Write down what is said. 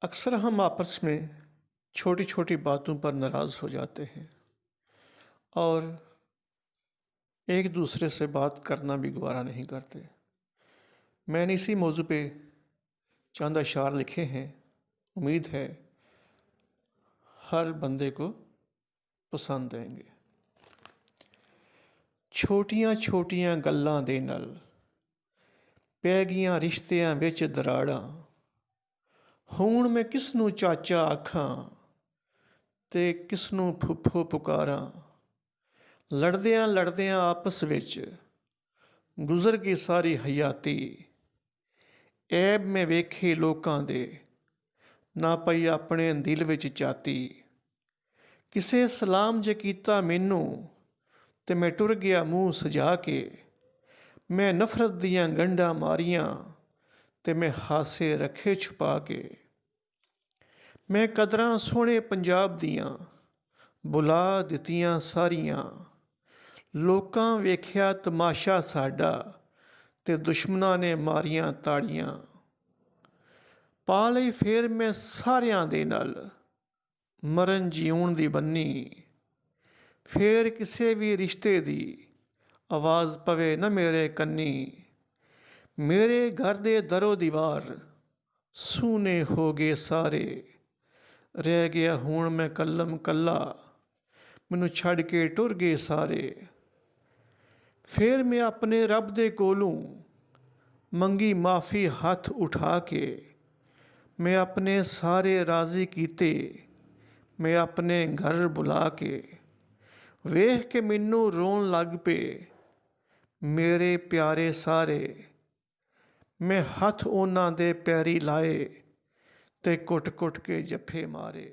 अक्सर हम आपस में छोटी छोटी बातों पर नाराज़ हो जाते हैं और एक दूसरे से बात करना भी गवारा नहीं करते। मैंने इसी मौजू पे चंद अशार लिखे हैं। उम्मीद है हर बंदे को पसंद आएंगे। छोटियां छोटियां गल्लां दे नल पै गईयां रिश्तियां विच दराड़ां। हुण मैं किसनूं चाचा आखां ते किसनूं फुੱਫੋ पुकारां। लड़दियां लड़दियां आपस विच गुज़र गई सारी हयाती। ऐब मैं वेखे लोकां दे ना पई अपने दिल विच चाती। किसे सलाम जे कीता मैनू ते मैं टुर गया मूँह सजा के। मैं नफरत दियां गंढां मारियां ते मैं हासे रखे छुपा के। मैं कदरां सोहणे पंजाब दियां बुला दित्तियां सारियां। लोकां वेख्या तमाशा साडा ते दुश्मनां ने मारियां ताड़ियां। पा लई फेर मैं सारियां दे नाल मरण जीउण दी बन्नी। फेर किसे भी रिश्ते दी आवाज़ पवे न मेरे कन्नी। मेरे घर दे दरो दीवार सूने हो गए सारे। रह गया हुण मैं कल्लम कल्ला मैनू छड़ के टुर गए सारे। फिर मैं अपने रब दे कोलों मंगी माफ़ी हथ उठा के। मैं अपने सारे राज़ी कीते मैं अपने घर बुला के। वेख के मैनू रोन लग पे मेरे प्यारे सारे। मैं हथ उन्हां दे पैरी लाए ते कुट कुट के जफे मारे।